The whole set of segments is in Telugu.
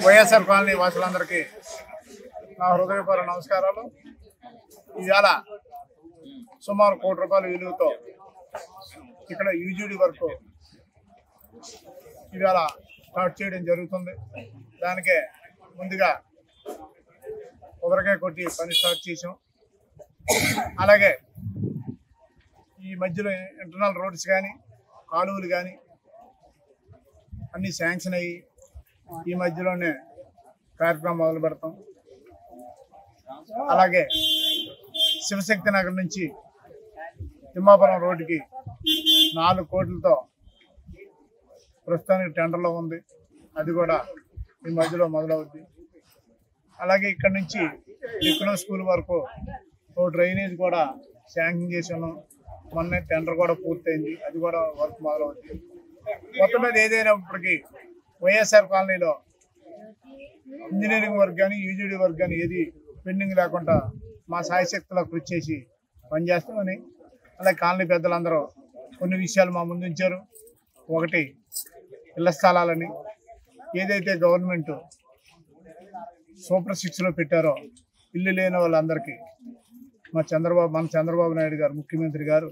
వైఎస్ఆర్ కాలనీ వాసులందరికీ నా హృదయపూర్వక నమస్కారాలు. ఇవాళ సుమారు ₹1 కోటి విలువతో ఇక్కడ యూజీడీ వర్క్ ఇవాళ స్టార్ట్ చేయడం జరుగుతుంది. దానికే ముందుగా కొబ్బరికాయ కొట్టి పని స్టార్ట్ చేసాం. అలాగే ఈ మధ్యలో ఇంటర్నల్ రోడ్స్ కానీ కాలువలు కానీ అన్నీ శాంక్షన్ అయ్యి ఈ మధ్యలోనే కార్యక్రమం మొదలు పెడతాం. అలాగే శివశక్తి నగర్ నుంచి తిమ్మాపురం రోడ్డుకి 4 కోట్లతో ప్రస్తుతానికి టెండర్లో ఉంది. అది కూడా ఈ మధ్యలో మొదలవుద్ది. అలాగే ఇక్కడ నుంచి టెక్నో స్కూల్ వరకు ఓ డ్రైనేజ్ కూడా శాంక్షన్ చేసాను. మొన్న టెండర్ కూడా పూర్తయింది. అది కూడా వర్క్ మొదలవుద్ది. మొత్తం మీద ఏదైనప్పటికీ వైఎస్ఆర్ కాలనీలో ఇంజనీరింగ్ వర్క్ కానీ యూజీడీ వర్క్ కానీ ఏది పెండింగ్ లేకుండా మా సాయశక్తిలో కృషి చేసి పనిచేస్తామని, అలాగే కాలనీ పెద్దలందరూ కొన్ని విషయాలు మా ముందు ఉంచారు. ఒకటి, ఇళ్ల స్థలాలని ఏదైతే గవర్నమెంట్ సూపర్ 6లో పెట్టారో ఇల్లు లేని వాళ్ళందరికీ మన చంద్రబాబు నాయుడు గారు ముఖ్యమంత్రి గారు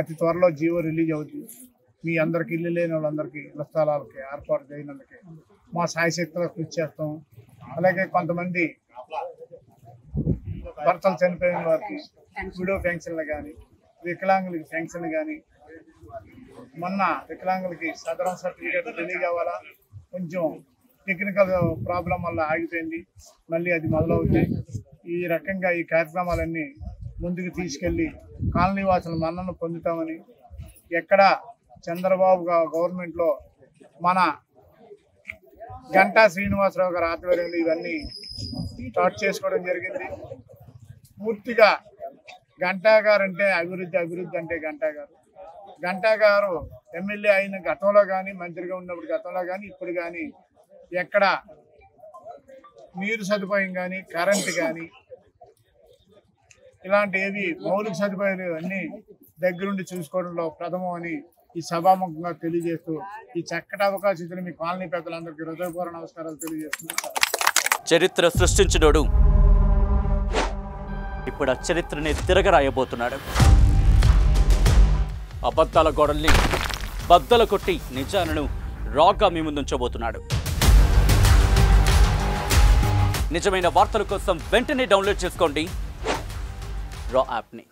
అతి త్వరలో జీవో రిలీజ్ అవుతుంది. మీ అందరికి ఇల్లు లేని వాళ్ళందరికీ ఇళ్ల స్థలాలకి ఏర్పాటు చేయడానికి మా సాయశక్తిలో కృషి చేస్తాం. అలాగే కొంతమంది భర్తలు చనిపోయిన వారికి విడో పెన్షన్లు కానీ వికలాంగులకి పెన్షన్లు కానీ మొన్న వికలాంగులకి సదరం సర్టిఫికేట్ రిలీజ్ అవ్వాలా, కొంచెం టెక్నికల్ ప్రాబ్లం వల్ల ఆగిపోయింది. మళ్ళీ అది మొదలవుతాయి. ఈ రకంగా ఈ కార్యక్రమాలన్నీ ముందుకు తీసుకెళ్ళి కాలనీ వాసులు మన్నను పొందుతామని, ఎక్కడ చంద్రబాబు గవర్నమెంట్లో మన గంటా శ్రీనివాసరావు గారి ఆధ్వర్యంలో ఇవన్నీ స్టార్ట్ చేసుకోవడం జరిగింది. పూర్తిగా గంటా గారు అంటే అభివృద్ధి అంటే గంటా గారు ఎమ్మెల్యే అయిన గతంలో కానీ మంత్రిగా ఉన్నప్పుడు గతంలో కానీ ఇప్పుడు కానీ ఎక్కడ నీరు సదుపాయం కానీ కరెంటు కానీ ఇలాంటి ఏవి మౌలిక సదుపాయాలు అన్నీ దగ్గరుండి చూసుకోవడంలో ప్రథమం అని ఈ సభాముఖంగా తెలియజేస్తూ ఈ చక్కటి అవకాశం ఇచ్చిన మీ కాలనీ పెద్దలందరికీ హృదయపూర్వక నమస్కారాలు తెలియజేస్తున్నాను. చరిత్ర సృష్టించినోడు ఇప్పుడు ఆ చరిత్రని తిరగరాయబోతున్నాడు. అబద్ధాల గోడల్ని బద్దలు కొట్టి నిజాలను రాగా మీ ముందుంచబోతున్నాడు. నిజమైన వార్తల కోసం వెంటనే డౌన్లోడ్ చేసుకోండి రా యాప్ని.